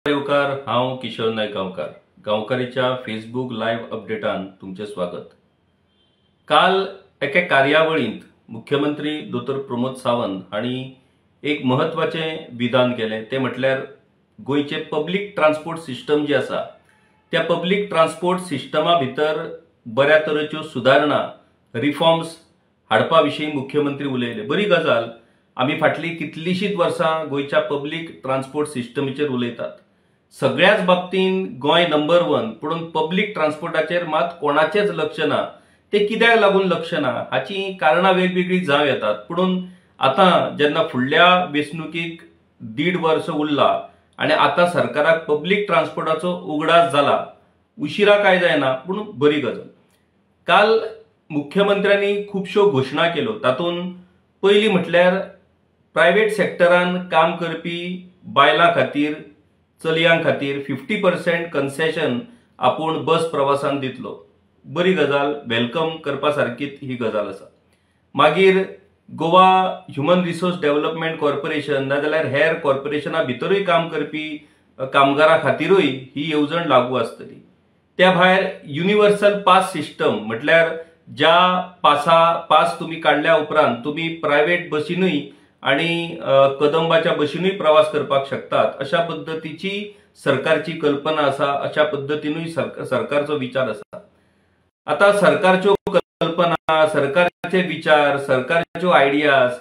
येवकार हांव किशोर नायक गांवकारीच्या Facebook live अपडेटान तुमचे स्वागत। काल एके कार्यावळींत मुख्यमंत्री डॉ प्रमोद सावंत हांणी एक महत्वाचे विधान केले, ते म्हटल्यार गोयचे पब्लिक ट्रान्सपोर्ट सिस्टम जी आसा त्या पब्लिक ट्रान्सपोर्ट सिस्टमा भितर बऱ्या तरेच्यो सुदारणा रिफॉर्म्स हाडपा विशीं मुख्यमंत्री उलयले। बरी गजाल, आमी फाटली कितलीशीच वर्सां गोयच्या पब्लिक ट्रान्सपोर्ट सिस्टमीचेर उलयतात। सगळ्याच बाबतींत गोंय नंबर 1, पूण पब्लिक ट्रान्सपोर्टाचेर मात कोणाचेच लक्ष ना। ते कित्याक लागून लक्ष ना हाची कारणां वेगवेगळी जावं येतात, पूण आतां जेन्ना फुडल्या वेंचणुकीक 1.5 वर्स उरला आनी आतां सरकाराक पब्लिक ट्रान्सपोर्टाचो उगडास जाला, उशिरा काय जायना पूण बरी गजाल। काल मुख्यमंत्र्यांनी खुबश्यो घोशणा केल्यो, तातूंत पयली म्हटल्यार प्रायव्हेट सेक्टरान काम करपी बायलां खातीर चलयां खातीर 50% कन्सेशन आपूण बस प्रवासान दितलो। बरी गजाल, वेलकम करपा सारकीच ही गजाल आसा। मागीर Goa human resource development corporation नाजाल्यार हेर कॉर्पोरेशना भितरूय काम करपी कामगारां खातीरूय ही येवजण लागू आसतली। त्या भायर युनिवर्सल पास सिस्टम म्हटल्यार ज्या पास तुम्ही काढल्या उपरांत तुम्ही प्रायव्हेट बसीनूय आणि कदंबाच्या बसीनूय प्रवास करपाक शकतात, अशा पद्धतीची सरकारची कल्पना आसा, अशा पद्धतीनूय सरकारचो विचार आसा। आता सरकारच्यो कल्पना, सरकारचे विचार, सरकारच्यो आयडियाज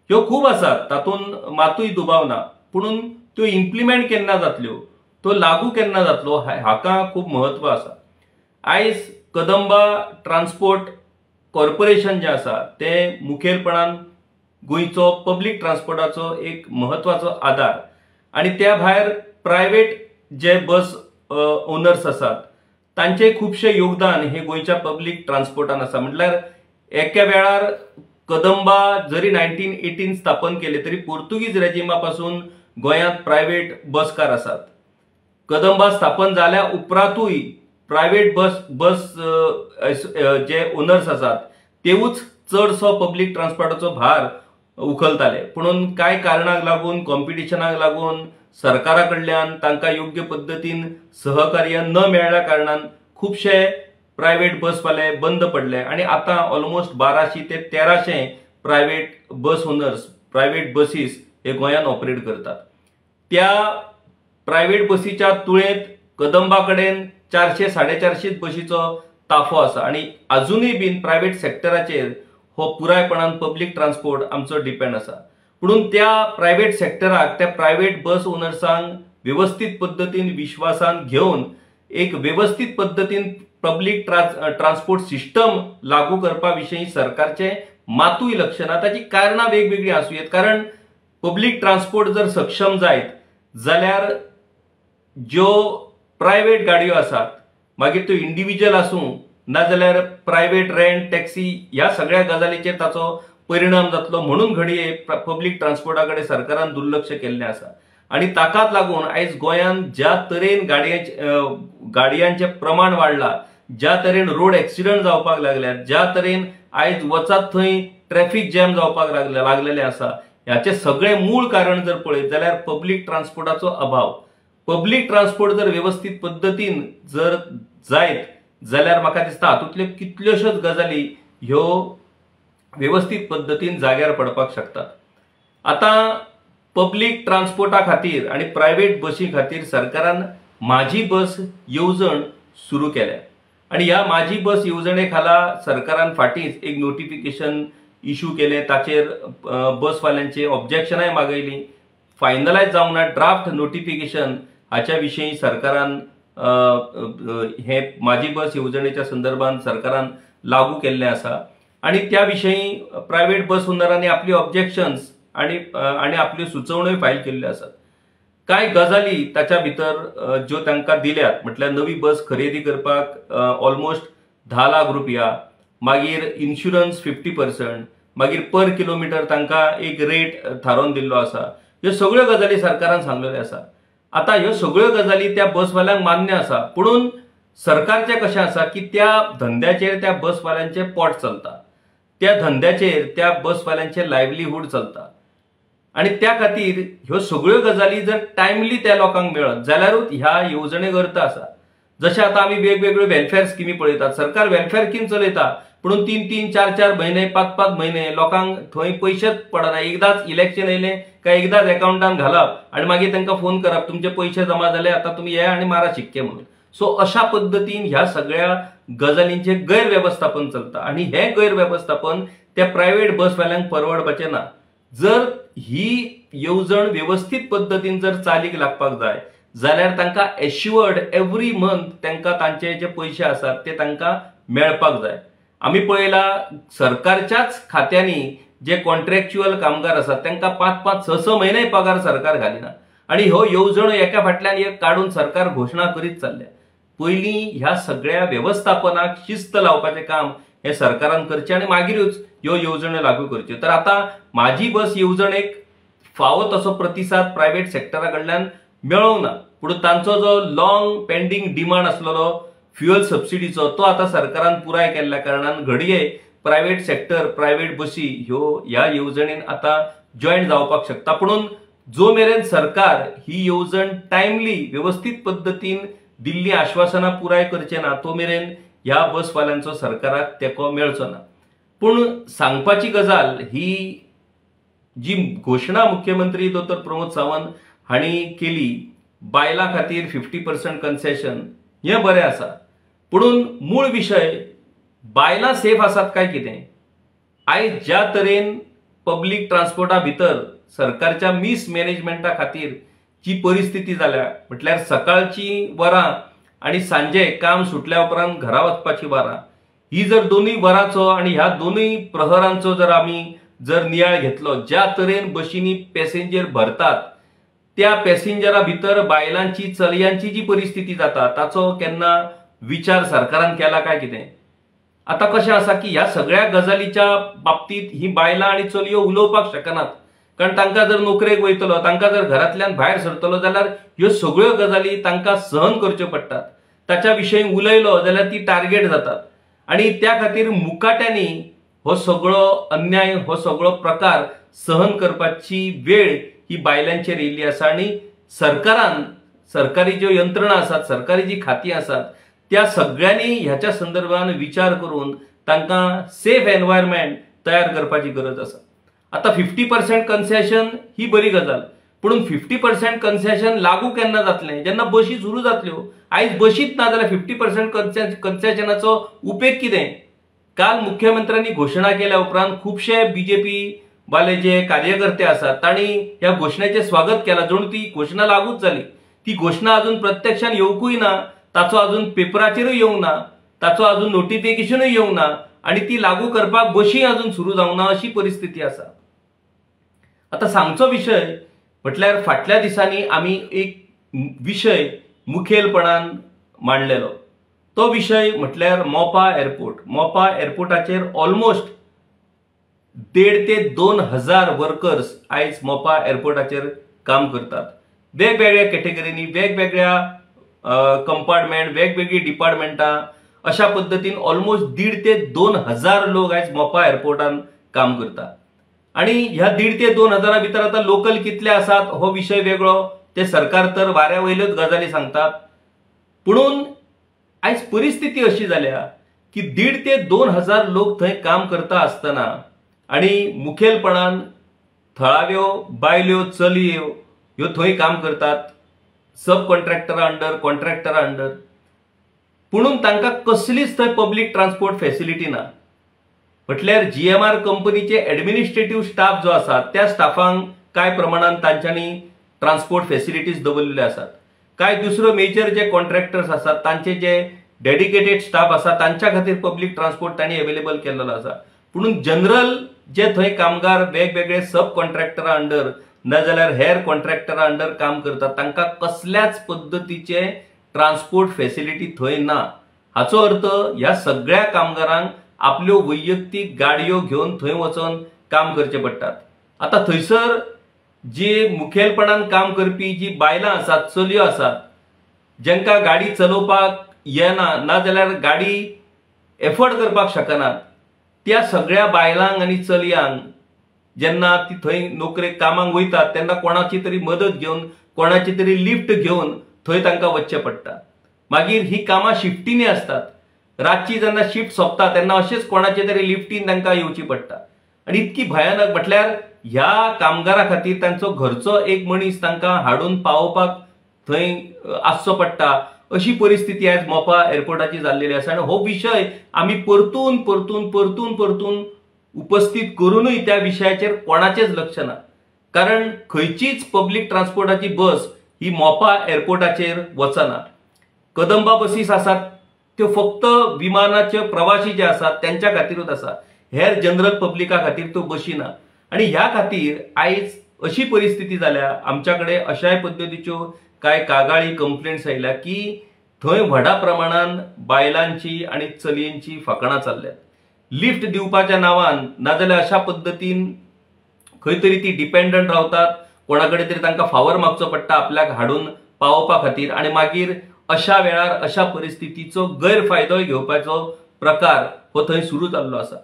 ह्यो खूब आसात, तातूंत मातूय दुबाव ना, पूण त्यो इम्प्लिमेंट केन्ना जातल्यो, तो लागू केन्ना जातलो हाका खूब महत्व आसा। आयज कदंबा ट्रान्सपोर्ट कॉर्पोरेशन जे आसा ते मुखेलपणान गोयचो पब्लिक ट्रान्सपोर्टाचो एक महत्वाचो आधार, आणि त्या भायर प्रायव्हेट जे बस ओनर्स आसात तांचे खूबशे योगदान हे गोयच्या पब्लिक ट्रान्सपोर्टान आसा। म्हटल्यार एके वेळार कदंबा जरी 1918 स्थापन केले तरी पोर्तुगीज रेजिमा पासून गोंयांत प्रायव्हेट बसकार आसात। कदंबा स्थापन जाल्या उपरांतूय प्रायव्हेट बस जे ओनर्स आसात तेवूच चडसो पब्लिक ट्रान्सपोर्टाचो भार उखलताले, पूण कांय कारणांक लागून, कॉम्पिटिशनाक लागून, सरकारा कडल्यान तांकां योग्य पद्धतीन सहकार्य न मेळ्ळ्या कारणान खूबशे प्रायव्हेट बसवाले बंद पडले आणि आता ऑलमोस्ट 1200 ते 1300 प्रायव्हेट बस ओनर्स, प्रायव्हेट बसीस हे गोंयांत ऑपरेट करतात। त्या प्रायव्हेट बसीच्या तुळेंत कदंबा कडेन 400-450 बसीचो ताफो आसा आणि अजूनय बीन प्रायव्हेट सेक्टराचेर हो पुरायपणान पब्लिक ट्रान्सपोर्ट आमचो डिपेंड आसा। पूण त्या प्रायव्हेट सेक्टराक, त्या प्रायव्हेट बस ओनर्सांक व्यवस्थित पद्धतीन विश्वासान घेवन एक व्यवस्थित पद्धतीन पब्लिक ट्रान्सपोर्ट सिस्टम लागू करपा विशीं सरकारचे मातूय लक्ष ना। ताची कारणां वेगवेगळी आसूं येत, कारण पब्लिक ट्रान्सपोर्ट जर सक्षम जायत जाल्यार ज्यो प्रायव्हेट गाडयो आसात, मागीर त्यो इंडिव्हिज्युअल आसूं नाजाल्यार प्रायव्हेट रेंट टॅक्सी, ह्या सगळ्या गजालींचेर ताचो परिणाम जातलो। म्हणून घडये पब्लिक ट्रान्सपोर्टा कडेन सरकारान दुर्लक्ष केल्लें आसा आणि ताकाच लागून आयज गोंयांत ज्या तरेन गाडयांचे प्रमाण वाडला, ज्या तरेन रोड एक्सिडंट जावपाक लागल्यात, ज्या तरेन आयज वचत थंय ट्रॅफिक जॅम जावपाक लागलेले आसा, ह्याचे सगळे मूळ कारण जर पळयत जाल्यार पब्लिक ट्रान्सपोर्टाचो अभाव। पब्लिक ट्रान्सपोर्ट जर व्यवस्थित पद्धतीन जर जायत जाल्यार म्हाका दिसता हातूंतल्यो कितल्योश्योच गजाली ह्यो व्यवस्थित पद्धतीन जाग्यार पडपाक शकतात। आता पब्लिक ट्रान्सपोर्टा खातीर आणि प्रायव्हेट बसी खातीर सरकारान माझी बस येवजण सुरू केल्या आणि ह्या माझी बस येवजणे खाला सरकारान फाटींच एक नोटिफिकेशन इश्यू केले, ताचेर बसवाल्यांचे ऑब्जेक्शनाय मागयली, फायनलायज जावंक ना। ड्राफ्ट नोटिफिकेशन हाच्या विशीं सरकारान हे माझी बस येवजणेच्या संदर्भात सरकारान लागू केल्लें आसा आणि त्या विशयी प्रायव्हेट बस ओनरांनी आपली ऑब्जेक्शन्स आणि आपल्यो सुचोवण्यो फायल केल्ल्यो आसात। कांय गजाली ताच्या भितर ज्यो तांकां दिल्यात, म्हटल्यार नवी बस खरेदी करपाक ऑलमोस्ट 10 लाख रुपया, मागीर इन्शुरन्स 50%, मागीर पर किलोमीटर तांकां एक रेट थारोवन दिल्लो आसा। ह्यो सगळ्यो गजाली सरकारान सांगलेल्यो आसा। आता ह्यो सगळ्यो गजाली त्या बसवाल्यांक मान्य आसा, पूण सरकारचें कशें आसा की त्या धंद्याचेर त्या बसवाल्यांचें पोट चलता, त्या धंद्याचेर त्या बसवाल्यांचें लायव्हलीहूड चलता आणि त्या खातीर ह्यो सगळ्यो गजाली जर टायमली त्या लोकांक मेळत जाल्यारूच ह्या येवजणेक अर्थ आसा. जशें आतां आमी वेगवेगळ्यो वेलफेअर स्किमी पळयतात, सरकार वेलफेअर स्कीम चलयता पूण 3-3, 4-4 म्हयने 5-5 म्हयने लोकांक थंय पयशेच पडना. एकदांच इलेक्शन येयलें काय एकदांच अकाउंटान घालप आनी मागीर तांकां फोन करप तुमचे पयशे जमा जाले, आतां तुमी येया आनी मारा शिक्के म्हणून. सो अशा पद्दतीन ह्या सगळ्या गजालींचे गैरव्यवस्थापन चलता आनी हे गैरव्यवस्थापन त्या प्रायव्हेट बसवाल्यांक परवडपाचें ना. जर ही येवजण व्यवस्थीत पद्दतीन जर चालीक लागपाक जाय जाल्यार तांकां एश्युअर्ड एवरी मंथ तांकां तांचे जे पयशे आसात ते तांकां मेळपाक जाय. आमी पळयला सरकारच्याच खात्यांनी जे कॉन्ट्रॅक्च्युअल कामगार आसात तांकां 5-5, 6-6 म्हयने पगार सरकार घालिना आनी ह्यो येवजण्यो एका फाटल्यान एक काडून सरकार घोशणा करीत चल्ल्या. पयलीं ह्या सगळ्या व्यवस्थापनाक शिस्त लावपाचें काम हे सरकारान करचें आनी मागीरूच ह्यो येवजण्यो लागू करच्यो. तर आतां माझी बस येवजणेक फावो तसो प्रतिसाद प्रायव्हेट सेक्टरा कडल्यान मेळोंक ना, पूण तांचो जो लॉंग पेंडिंग डिमांड आसलेलो फ्युअल सबसिडीचो तो आतां सरकारान पुराय केल्ल्या कारणान घडये प्रायव्हेट सेक्टर, प्रायव्हेट बसी ह्या येवजणेन आतां जॉयन जावपाक शकता. पूण जो मेरेन सरकार ही येवजण टायमली व्यवस्थीत पद्दतीन दिल्ली आश्वासनां पुराय करचे ना तो मेरेन ह्या बसवाल्यांचो सरकाराक तेंको मेळचो ना. पूण सांगपाची गजाल ही जी घोशणा मुख्यमंत्री डॉ. प्रमोद सावंत हांणी केली बायलां खातीर 50% कन्सेशन हें बरें आसा. पूण मूळ विशय बायलां सेफ आसात काय कितें? आयज ज्या तरेन पब्लीक ट्रान्सपोर्टा भितर सरकारच्या मिसमॅनेजमेंटा खातीर जी परिस्थिती जाल्या म्हटल्यार सकाळची वरां आनी सांजे काम सुटल्या उपरांत घरा वचपाची वरां ही जर दोनूय वरांचो आनी ह्या दोनूय प्रहरांचो जर आमी नियाळ घेतलो, ज्या तरेन बशींनी पॅसेंजर भरतात त्या पॅसेंजरा भितर बायलांची चलयांची जी परिस्थिती जाता ताचो केन्ना विचार सरकारान केला काय कितें? आतां कशें आसा की ह्या सगळ्या गजालीच्या बाबतींत ही बायलां आनी चलयो उलोवपाक शकनात, कारण तांकां जर नोकरेक वयतलो, तांकां जर घरांतल्यान भायर सरतलो जाल्यार ह्यो सगळ्यो गजाली तांकां सहन करच्यो पडटात. ताच्या विशयी उलयलो जाल्यार ती टार्गेट जातात आनी त्या खातीर मुकाट्यांनी हो सगळो अन्याय, हो सगळो प्रकार सहन करपाची वेळ ही बायलांचेर येयल्ली आसा. आनी सरकारान, सरकारी ज्यो यंत्रणा आसात, सरकारी जी खातीं आसात त्या सगळ्यांनी ह्याच्या संदर्भान विचार करून तांकां सेफ एनवायरमेंट तयार करपाची गरज आसा. आतां 50% कन्सेशन ही बरी गजाल, पूण 50% कन्सेशन लागू केन्ना जातलें? जेन्ना बशी सुरू जातल्यो. आयज बशीच ना जाल्यार 50% कन्सेशनाचो उपेग कितें? काल मुख्यमंत्र्यांनी घोशणा केल्या उपरांत खुबशे बीजेपी वाले जे कार्यकर्ते आसात तांणी ह्या घोशणेचें स्वागत केलां, जणू ती घोशणा लागूच जाली. ती घोशणा अजून प्रत्यक्षान येवंकूय ना, ताचो अजून पेपराचेरूय येवंक ना, ताचो अजून नोटिफिकेशनूय येवंक ना आनी ती लागू करपाक बशी अजून सुरू जावंक ना अशी परिस्थिती आसा. आतां सांगचो विशय म्हटल्यार फाटल्या दिसांनी आमी एक विशय मुखेलपणान मांडलेलो. तो विशय म्हटल्यार मोपा एअरपोर्ट. मोपा एअरपोर्टाचेर ऑलमोस्ट 1,500 ते 2,000 वर्कर्स आयज मोपा एअरपोर्टाचेर काम करतात. वेगवेगळ्या कॅटेगरीनी, वेगवेगळ्या कंपार्टमेंट, वेगवेगळी डिपार्टमेंटां अशा पद्दतीन ऑलमोस्ट 1,500 ते 2,000 लोक आयज मोपा एअरपोर्टान काम करतात. आणि ह्या 1,500 ते 2,000 भितर आतां लोकल कितले आसात हो विशय वेगळो, ते सरकार तर वाऱ्या वयल्योच गजाली सांगतात. पुणून आयज परिस्थिती अशी जाल्या की 1,500 ते 2,000 लोक थंय काम करता आसतना आनी मुखेलपणान थळाव्यो बायल्यो, चलयो ह्यो थंय काम करतात सब कॉन्ट्रॅक्टरा अंडर, कॉन्ट्रॅक्टरा अंडर. पुणून तांकां कसलीच थंय पब्लीक ट्रान्सपोर्ट फॅसिलिटी ना. म्हटल्यार GMR कंपनीचे एडमिनिस्ट्रेटिव्ह स्टाफ जो आसा त्या स्टाफांक कांय प्रमाणात तांच्यांनी ट्रान्सपोर्ट फॅसिलिटीज दवरलेले आसात. कांय दुसरो मेजर जे कॉन्ट्रॅक्टर्स आसात तांचे जे डेडिकेटेड स्टाफ आसा तांच्या खातीर पब्लीक ट्रान्सपोर्ट तांणी अवेलेबल केलेलो आसा. पुणून जनरल जे थंय कामगार वेगवेगळे सब कॉन्ट्रॅक्टरा अंडर नाजाल्यार हेर कॉन्ट्रॅक्टरा अंडर काम करतात तांकां कसल्याच पद्दतीचे ट्रान्सपोर्ट फॅसिलिटी थंय ना. हाचो अर्थ ह्या सगळ्या कामगारांक आपल्यो वैयक्तीक गाडयो घेवन थंय वचून काम करचे पडटात. आतां थंयसर जे मुखेलपणान काम करपी जी बायलां आसात, चलयो आसात, जांकां गाडी चलोवपाक येना नाजाल्यार गाडी एफोर्ड करपाक शकनात, त्या सगळ्या बायलांक आनी चलयांक जेन्ना ती थंय नोकरेक कामाक वयतात तेन्ना कोणाची तरी मदत घेवन कोणाची तरी लिफ्ट घेवन थंय तांकां वचचें पडटा। मागीर ही कामां शिफ्टींनी असतात, रातची जेन्ना शिफ्ट सोंपता तेन्ना अशेंच कोणाचे तरी लिफ्टीन तांकां येवची पडटा। आनी इतकी भयानक म्हटल्यार ह्या कामगारा खातीर तांचो घरचो एक मनीस तांकां हाडून पावोवपाक थंय आसचो पडटा, अशी परिस्थिती आज मोपा एअरपोर्टाची जाल्लेली आसा। आनी हो विशय आमी परतून परतून परतून परतून उपस्थित करूनय त्या विशयाचेर कोणाचेच लक्ष ना। कारण खंयचीच पब्लीक ट्रान्सपोर्टाची बस ही मोपा एअरपोर्टाचेर वचना। कदंबा बसीस आसात त्यो फक्त विमानाचे प्रवासी जे आसात त्यांच्या खातीरूच आसा, हेर जनरल पब्लिका खातीर त्यो बसी ना। आनी ह्या खातीर आयज अशी परिस्थिती जाल्या, आमच्याकडे अशाय पद्दतीच्यो काय कागाळी कंप्लेंट्स आयल्या की थंय व्हडा प्रमाणान बायलांची आणि चलयेंची फकाणां चालल्यात। लिफ्ट दिवपाच्या नांवान नाजाल्यार अशा पद्दतीन खंय तरी ती डिपेंडंट रावतात, कोणाकडे तरी तांकां फावर मागचो पडटा आपल्याक हाडून पावोवपा खातीर, आनी मागीर अशा वेळार अशा परिस्थितीचो गैरफायदोय घेवपाचो प्रकार हो थंय सुरू जाल्लो आसा।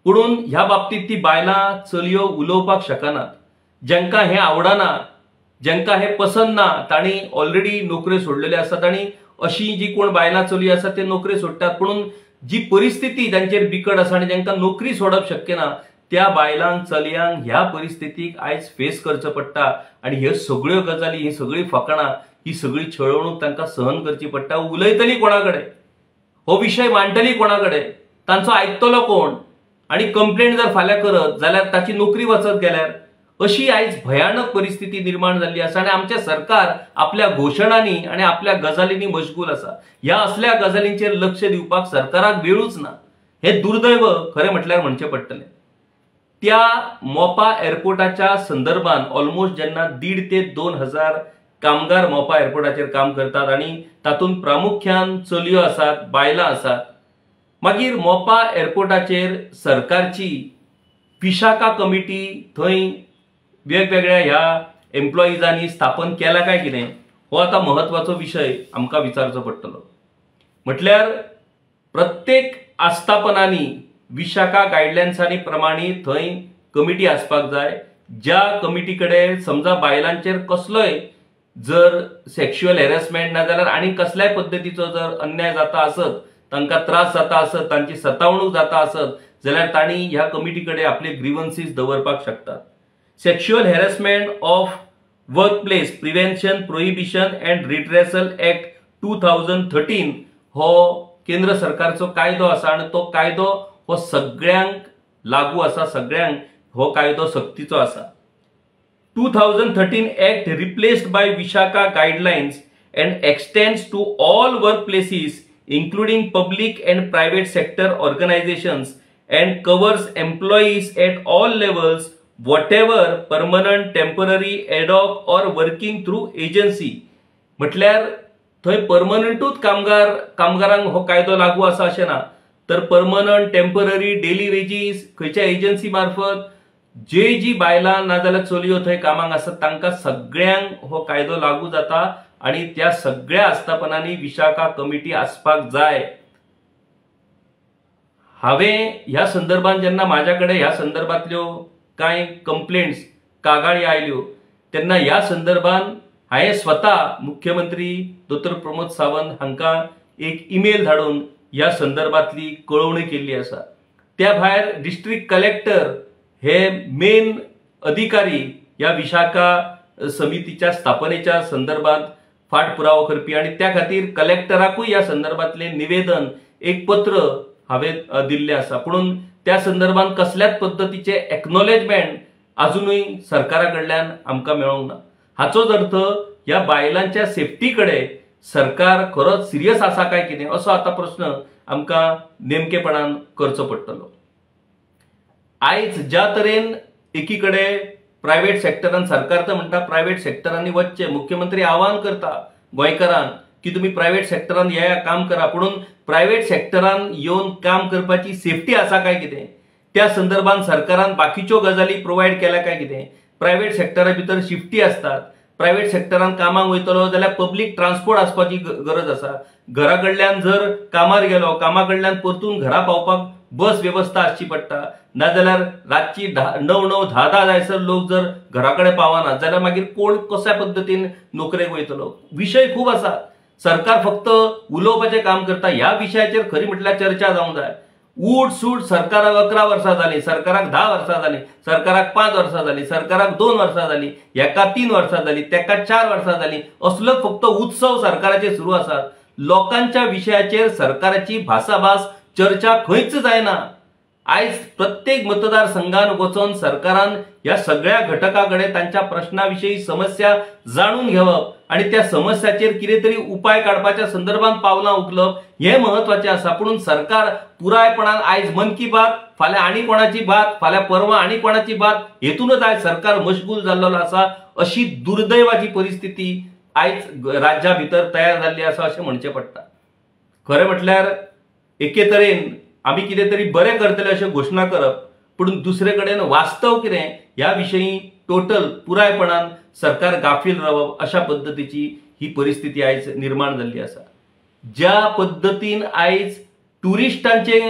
पुणून ह्या बाबतींत ती बायलां चलयो उलोवपाक शकनात। जेंकां हें आवडना, जेंकां हें पसंद ना, तांणी ऑलरेडी नोकऱ्यो सोडलेल्यो आसात आनी अशी जी कोण बायलां चलयो आसात ते नोकऱ्यो सोडटात। पुणून जी परिस्थिती तांचेर बिकट आसा आनी जेंकां नोकरी सोडप शक्य ना त्या बायलांक चलयांक ह्या परिस्थितीक आयज फेस करचो पडटा। आनी ह्यो सगळ्यो गजाली, ही सगळी फकाणां, ही सगळी छळवणूक तांकां सहन करची पडटा। उलयतली कोणाकडे, हो विशय मांडटली कोणाकडे, तांचो आयकतलो कोण, आनी कंप्लेंट जर फाल्यां करत जाल्यार ताची नोकरी वचत गेल्यार अशी आयज भयानक परिस्थिती निर्माण जाल्ली आसा। आनी आमचें सरकार आपल्या घोशणांनी आनी आपल्या गजालींनी मशगूल आसा। ह्या असल्या गजालींचेर लक्ष दिवपाक सरकाराक वेळूच ना, हे दुर्दैव खरें म्हटल्यार म्हणचें पडटलें। त्या मोपा एअरपोर्टाच्या संदर्भान ऑलमोस्ट जेन्ना 1.5 ते 2,000 कामगार मोपा एअरपोर्टाचेर काम करतात आनी तातूंत प्रामुख्यान चलयो आसात, बायलां आसात। मागीर मोपा एअरपोर्टाचेर सरकारची विशाखा कमिटी थंय वेगवेगळ्या ह्या एम्प्लॉईजांनी स्थापन केला काय कितें, हो आता महत्वाचो विशय आमकां विचारचो पडटलो। म्हटल्यार प्रत्येक आस्थापनांनी विशाखा गायडलायन्सांनी प्रमाणीत थंय कमिटी आसपाक जाय, ज्या कमिटी कडेन समजा बायलांचेर कसलोय जर सेक्शुअल हॅरेसमेंट नाजाल्यार आनी कसल्याय पद्दतीचो जर अन्याय जाता आसत, तांकां त्रास जाता आसत, तांची सतावणूक जाता आसत जाल्यार तांणी ह्या कमिटी कडेन आपले ग्रीवन्सीस दवरपाक शकतात। Sexual harassment of workplace prevention prohibition and redressal act 2013 हो केंद्र सरकारचो कायदो आसा आनी तो कायदो हो सगळ्यांक लागू आसा, सगळ्यांक हो कायदो सक्तीचो आसा। 2013 Act replaced by Vishaka Guidelines and extends to all workplaces including public and private sector organizations and covers employees at all levels whatever permanent, temporary, ad hoc or working through agency। म्हटल्यार थंय परमनंटूच कामगारांक हो कायदो लागू आसा अशें ना, तर परमनंट, टेम्पररी, डेली वेजीस खंयच्या एजन्सी मार्फत जी बायलां नाजाल्यार चलयो थंय कामाक आसत तांकां सगळ्यांक हो कायदो लागू जाता आनी त्या सगळ्या आस्थापनांनी विशाखा कमिटी आसपाक जाय। हांवें ह्या संदर्भात जेन्ना म्हाज्याकडे ह्या संदर्भातल्यो कांय कंप्लेंट्स कागाळी आयल्यो तेन्ना ह्या संदर्भात हांवें स्वता मुख्यमंत्री डॉ. प्रमोद सावंत हांकां एक ईमेल धाडून ह्या संदर्भातली कळवणी केल्ली आसा। त्या भायर डिस्ट्रिक्ट कलेक्टर हे मेन अधिकारी या विशाखा समितीच्या स्थापनेच्या संदर्भात फाटपुरावो करपी आनी त्या खातीर कलेक्टराकूय या संदर्भातले निवेदन एक पत्र हांवें दिल्लें आसा। पुणून त्या संदर्भात कसल्याच पद्दतीचे एक्नॉलेजमेंट अजूनय सरकारा कडल्यान आमकां मेळोंक ना। हाचोच अर्थ ह्या बायलांच्या सेफ्टी कडेन सरकार खरोच सिरियस आसा काय कितें असो आता प्रश्न आमकां नेमकेपणान करचो पडटलो। आयज ज्या तरेन एकीकडे प्रायव्हेट सेक्टरान सरकार तर म्हणटा प्रायव्हेट सेक्टरांनी वचचें, मुख्यमंत्री आवाहन करता गोंयकारांक की तुम्ही प्रायव्हेट सेक्टरान या काम करा, पुणून प्रायव्हेट सेक्टरान येवन काम करपाची सेफ्टी आसा काय कितें, त्या संदर्भात सरकारान बाकीच्यो गजाली प्रोवायड केल्या काय कितें। प्रायव्हेट सेक्टरा भितर शिफ्टी असतात, प्रायव्हेट सेक्टरान कामाक वयतलो जाल्यार पब्लीक ट्रान्सपोर्ट आसपाची गरज आसा। घरा कडल्यान जर कामार गेलो, कामा कडल्यान परतून घरा पावपाक बस व्यवस्था आसची पडटा, नाजाल्यार रातची 9-10 जायसर लोक जर घराकडे पावना जाल्यार मागीर कोण कशा पद्दतीन नोकरेक वयतलो. विशय खूब आसा. सरकार फक्त उलोवपाचें काम करता. ह्या विशयाचेर खरी म्हटल्यार चर्चा जावंक जाय. उठ सूट सरकाराक 11 वर्सां जाली, सरकाराक 10 वर्सां जाली, सरकाराक 5 वर्सां जाली, सरकाराक 2 वर्सां जाली, हेका 3 वर्सां जाली, तेका 4 वर्सां जाली. असलो फक्त उत्सव सरकाराचे सुरू आसात. लोकांच्या विशयाचेर सरकाराची भासाभास चर्चा खंयच जायना. आयज प्रत्येक मतदारसंघान वचून सरकारान ह्या सगळ्या घटकांकडे तांच्या प्रश्नाविषयी समस्या जाणून घेवप आणि त्या समस्याचेर कितें तरी उपाय काडपाच्या संदर्भात पावलां उखलप हे महत्वाचे आसा. पूण सरकार पुरायपणान आयज मन की बात, फाल्यां आनी कोणाची बात, फाल्यां परवा आनी कोणाची बात, हेतूनच आयज सरकार मशगूल जाल्लो आसा. अशी दुर्दैवाची परिस्थिती आयज राज्या भितर तयार जाल्ली आसा अशें म्हणचें पडटा. खरें म्हटल्यार एके तरेन आमी कितें तरी बरें करतले अशें घोशणा करप, पूण दुसरे कडेन वास्तव कितें ह्या विशयी टोटल पुरायपणान सरकार गाफील रावप अशा पद्दतीची ही परिस्थिती आयज निर्माण जाल्ली आसा. ज्या पद्दतीन आयज टुरिस्टांचे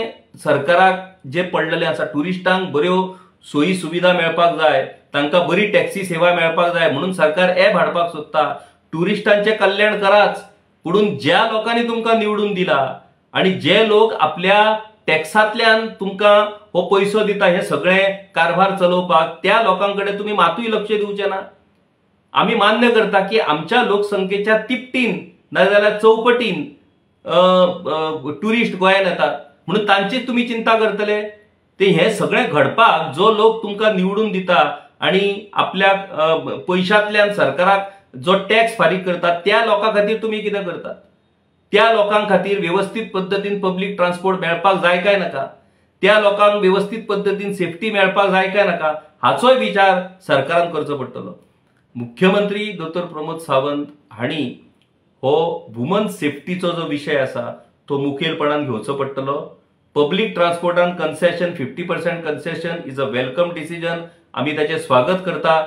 सरकाराक जे पडलेले आसा, टुरिस्टांक बऱ्यो सोयी सुविधा मेळपाक जाय, तांकां बरी टॅक्सी सेवा मेळपाक जाय म्हणून सरकार ॲप हाडपाक सोदता. टुरिस्टांचे कल्याण कराच, पूण ज्या लोकांनी तुमकां निवडून दिला आणि जे लोक आपल्या टॅक्सांतल्यान तुमकां हो पैसो दिता हे सगळे कारभार चलोवपाक, त्या लोकांकडे तुम्ही मातूय लक्ष दिवचे ना. आम्ही मान्य करता की आमच्या लोकसंख्येच्या तिपटीन नाजाल्यार चौपटीन टुरिस्ट गोंयांत येतात म्हणून तांची तुम्ही चिंता करतले. ते हे सगळे घडपाक जो लोक तुमकां निवडून दिता आणि आपल्या पैशांतल्यान सरकाराक जो टॅक्स फारीक करतात त्या लोकां खातीर तुम्ही कितें करतात? त्या लोकां खातीर व्यवस्थित पद्दतीन पब्लीक ट्रान्सपोर्ट मेळपाक जाय काय नाका? त्या लोकांक व्यवस्थित पद्दतीन सेफ्टी मेळपाक जाय काय नाका? हाचोय विचार सरकारान करचो पडटलो. मुख्यमंत्री डॉ. प्रमोद सावंत हांणी हो वुमन सेफ्टीचो जो विशय आसा तो मुखेलपणान घेवचो पडटलो. पब्लीक ट्रान्सपोर्टान concession 50% concession is a welcome decision. आमी ताचें स्वागत करता.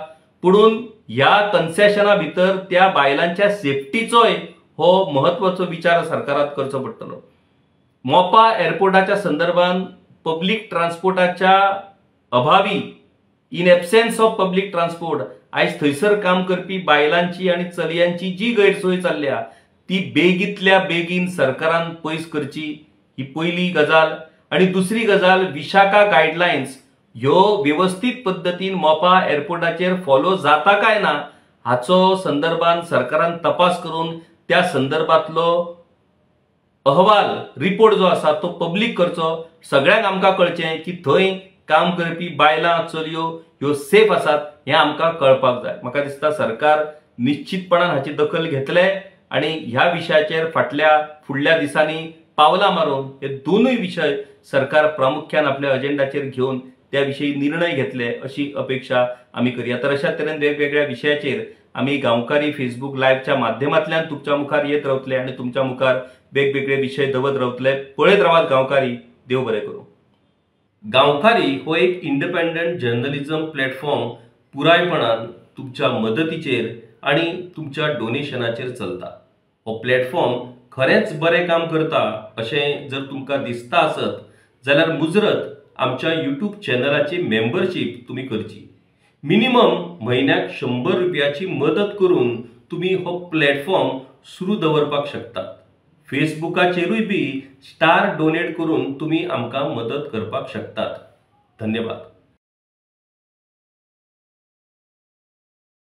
पूण ह्या कन्सेशना भितर त्या बायलांच्या सेफ्टीचोय हो महत्वाचो विचार सरकारात करचो पडटलो. मोपा एअरपोर्टाच्या संदर्भात पब्लीक ट्रान्सपोर्टाच्या अभावी, in absence of public transport, आयज थंयसर काम करपी बायलांची आणि चलयांची जी गैरसोय चालल्या ती बेगीतल्या बेगीन सरकारान पयस करची, ही पहिली गजाल. आणि दुसरी गजाल, विशाखा गायडलायन्स ह्यो व्यवस्थित पद्दतीन मोपा एअरपोर्टाचेर फॉलो जाता काय ना हाचो संदर्भात सरकारान तपास करून त्या संदर्भातलो अहवाल, रिपोर्ट जो आसा तो पब्लीक करचो. सगळ्यांक आमकां कळचें की थंय काम करपी बायलां चलयो ह्यो सेफ आसात हें आमकां कळपाक जाय. म्हाका दिसता सरकार निश्चितपणान हाची दखल घेतले आणि ह्या विशयाचेर फुडल्या दिसांनी पावलां मारून हे दोनूय विशय सरकार प्रामुख्यान आपल्या अजेंडाचेर घेवन त्या विशयी निर्णय घेतले अशी अपेक्षा आमी करया. तर अशा तरेन वेगवेगळ्या विशयाचेर आमी गांवकारी फेसबुक लायव्हच्या माध्यमांतल्यान तुमच्या मुखार येत रावतले आणि तुमच्या मुखार वेगवेगळे विषय दवरत रावतले. पळयत रावात गांवकारी. देव बरें करूं. गांवकारी हो एक इंडिपेंडंट जर्नलिझम प्लॅटफॉर्म पुरायपणान तुमच्या मदतीचेर आणि तुमच्या डोनेशनाचेर चलता. हो प्लॅटफॉर्म खरेंच बरें काम करता अशें जर तुमकां दिसता आसत जाल्यार मुजरत आमच्या यूट्यूब चॅनलाची मेंबरशीप तुम्ही करची. मिनिमम म्हयन्याक 100 रुपयाची मदत करून तुम्ही हो प्लॅटफॉर्म सुरू दवरपाक शकतात. फेसबुकाचेरूय बी स्टार डोनेट करून तुम्ही आमकां मदत करपाक शकतात. धन्यवाद.